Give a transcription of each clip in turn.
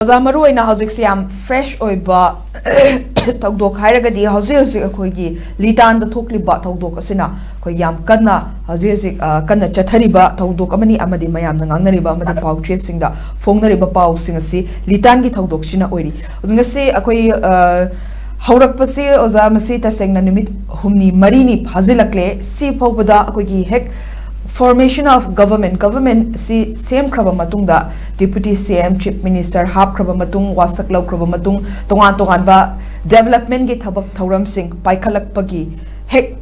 Zamaru ina hauzik si am fresh oiba tawdok hairagadi hauzik akoigi litan da thokliba tawdok asina koi yam kanna hauzik kanna chathariba tawdok amani amadi mayam na ngangnariba amadi paw singda fongnariba paw singasi litan gi tawdok sina oiri ngasi akoi haurakpasi oza masi tasengna nimit humni marini phazilakle si phawpada akoigi hek formation of government si same kraba matungda deputy CM chief minister hab kraba matung wasak law kraba matung tongan ba development gi thabak thauram sing paikhalak pagi hek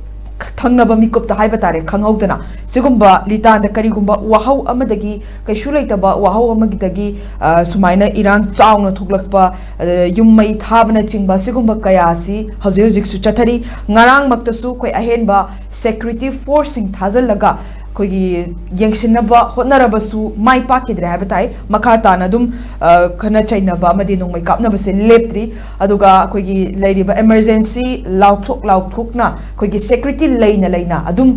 thangnaba mikup ta haiba tare khanghaudana sigumba litan da karigumba wahau amadagi kaishu leitaba wahau amagidagi sumaina irang chauna thoklakpa yummai thabna chingba sigumba kayasi hauzik su chathari ngarang maktasu koi ahenba security forcing thazalaga koigi yengsinaba hotnarabasu mai pakidre habatai makata na dum khana chainaba amadi nongmai kapnaba se leptri aduga koigi leiriba emergency laukthok na koigi security leina adum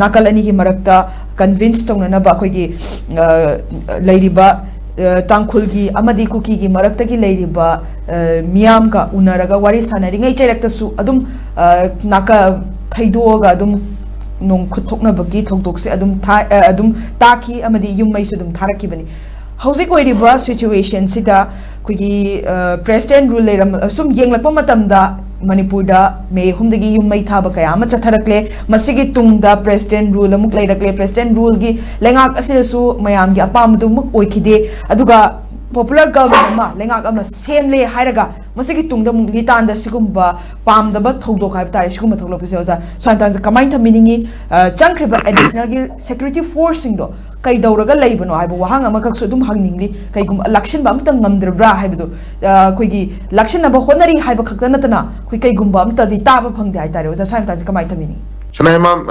nakalani gi marakta convince tongnaba koigi leiriba Tangkhul gi amadi Kuki gi marakta gi leiriba miyam ka unaraga wari sanari ngai cherekta su adum naka thaidoga adum nong khutokna bagi thongtok se adum taki amadi yummai su dum tharaki bani hauzik oiriba situation sida kugi president rule leram sum yenglakpa matamda Manipur da me humdagi yummai thaba kaya ama chatharakle masigi tungda president rule amuk leirakle president rule gi lengak asisu mayam gi apamdu muk oikide aduga popular government ma lengak ama semle hairaga masigi tungda muk litan da sigumba pamdaba thodok haib tare sigumba tholop se oza santan kamain thaminingi changkriba additional gi security forcing do kai dauraga leibano haibu wahang ama kaksu dum hangningli kai gum election ba amtang ngamdrbra haibu koigi election na ba honari haiba khakta natana koi kai gum ba amta di taba phangde hai tare oza santan kamain thamini sanai mam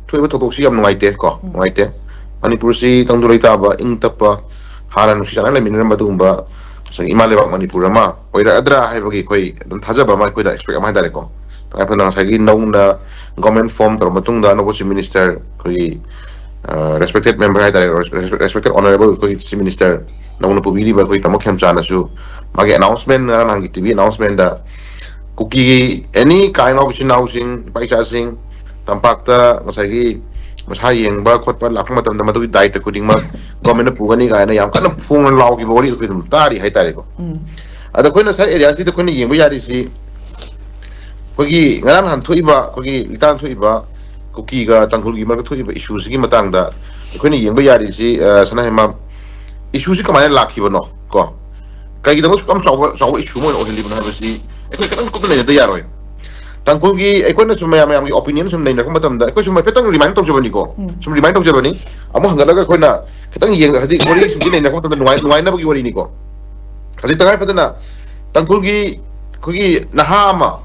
thuiba thodok si yam nuaite ko nuaite Manipur si tangdurei taba ingtapa haran si sanai lemin madumba so imaleba Manipur ma oira adra haibagi koi dum thajaba ma koi da expect amai dare ko tai phana sagi nongna government form tor matungda no chief minister koi respected member hai dare respected honorable koi chief minister nongna pubiri ba koi tamok kham chana su magi announcement na hangi tv announcement da Kuki any kind of housing paisasing tampakta masagi masai yang ba khotpa lakma tam madu dai ta kuding ma government pugani ga na yam kana phung law gi bori ko dum tari hai tare ko ada koina sai area si to koina yeng bu yari si kogi ngaran han thoiba kogi litan thoiba Kuki ga Tangkhul gi mar thoiba issues gi matang da koina yeng bu yari si sana hema issues ka mane lakhi ba no ko kai gi da mus kam saw issue mo o heli ba na si ko kan ko ne da yaroi Tangkhul gi ekona sumaya mayam gi opinion sum nei na ko matam da ko sumai petang remind tong jabani ko sum remind tong jabani amo hangalaga koina ketang yeng hadi wori sum gi nei na ko matam nuai na bagi wori ni ko hadi tangai patana Tangkhul gi kogi nahama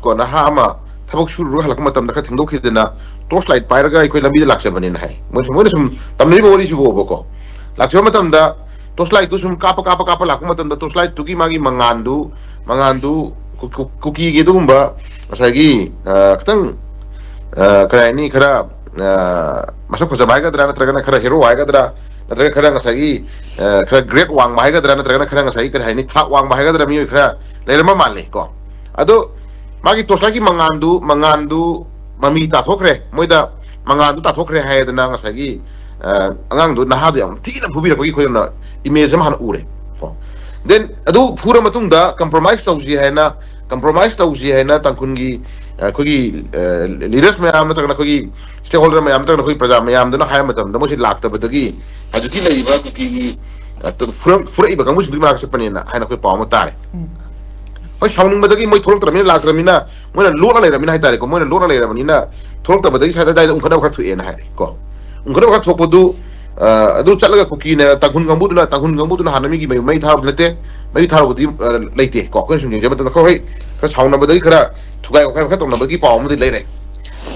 thabak shuru halak matam da ka thingdo khidena torchlight pairaga koi lambi da laksa bani na hai mo sum tamni wori su bo ko laksa matam da torchlight tu sum kapa lak matam da torchlight tu gi magi mangandu Kuki gitu mbak masagi ketang kaya ini kera masuk ke Jawa Yagadra na kera hero Yagadra na kera ngasagi kera great wang Yagadra na kera ngasagi kera ini thak wang Yagadra mi kera lain mali ko ado magi tos lagi mangandu mami ta thokre moida mangandu ta thokre hai na ngasagi angang du nahadu yam tina phubira ko ko na image man ure then adu pura matungda compromise tausi hai na Tangkhul gi kogi leaders mayam na tagna kogi stakeholder mayam tagna kogi praja mayam dana hai matam da mosi lakta badagi ajuki leiba Kuki gi to fura iba kamus dima ka panina hai na koi paw matare oi shauning badagi moi tholok tramina lakramina moina lora leiramina hai tare ko moina lora leiramina tholok ta badagi sa dai ungkhana kha thu en hai ko ungkhana kha thokpodu adu chalaga Kuki na Tangkhul gambu na hanami gi mai thar lete mai thar budi leite ko ko sum jeba ta ko hoi ka chauna badagi khara thugai ko ka tongna bagi paw mudi leire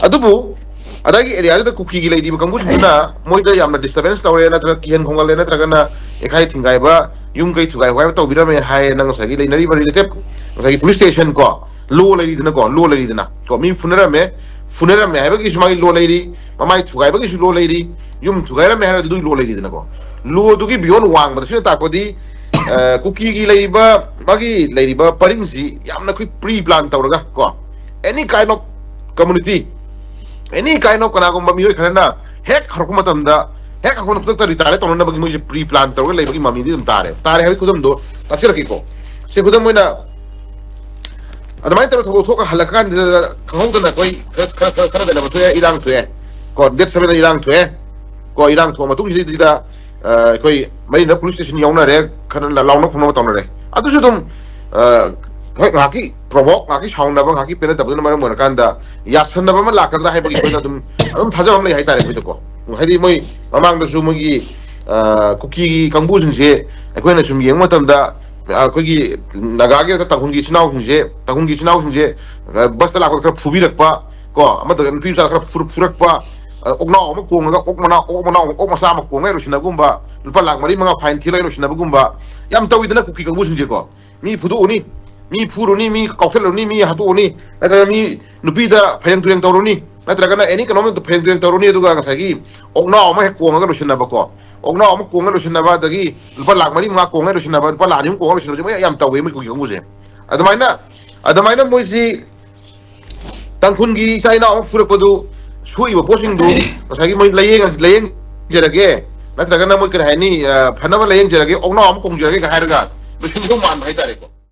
adubu adagi area da Kuki gi leidi gambu na moi da yamna disturbance tawre na tra kihen khongal na tra kana ekhai thingai ba yung kai thugai hoi to bira me hai nang sagi leinari ba relative sagi police station ko lo leidi na ko mi funera me hai ba gi sumai lo leidi mamai thugai ba gi su lo leidi yum thugai ra me ha du lo leidi na ko lu du ki beyond wang ba sina ta ko di Kuki gi leiba magi leiba paring si yamna kui pre plan tawraga ko any kind of community any kind of kana gumba mioi khana hek harkuma tamda hek hakuna tukta retire tawna bagi moi pre plan tawra leiba gi mami dum tare habi kudam do takira ki ko se kudam moina adamai tawra thoka halakan khawdana koi khara da ba thoya irang thoya ko det sabe da irang thoya ko irang thoma tung si da koi mai na police station yauna re khana launa phona tawna re adu su dum ngaki provoke ngaki shauna ba ngaki pena dabna mara mona kanda yasanna ba ma lakadra hai bagi ko dum thaja amle hai tare ko haidi moi mamang da su mogi kuki kangbu jingse akoina sum yeng matam da akogi nagage ta tangkhungi chinau jingse bas ta lakot khara phubi rakpa ko ama da pi sa khara phurakpa Oaknao ma kongaga okmasa ma kongai rosina gumba lupa lak mari manga fine thilai rosina gumba yam tawidana kuki kangbu jingse ko mi phudu ni mi phuruni mi kaukseluni mi hatuni natra mi nupida phayang tureng tawruni natra kana any kanom to phayang tureng tawruni aduga ngasagi Oaknao ma kongaga rosina ba ko Oaknao ma kongaga rosina ba dagi lupa lak mari manga kongai rosina ba lupa lanim kongai rosina ba yam tawi mi kuki kangbu je adamaina moisi tangkhun gi chaina ma phurakpadu sui ba posing do ngasagi moi layeng jerage natra kana moi kra hani phana ba layeng jerage Oaknao ma kong jerage ka hairaga lusin ko man hai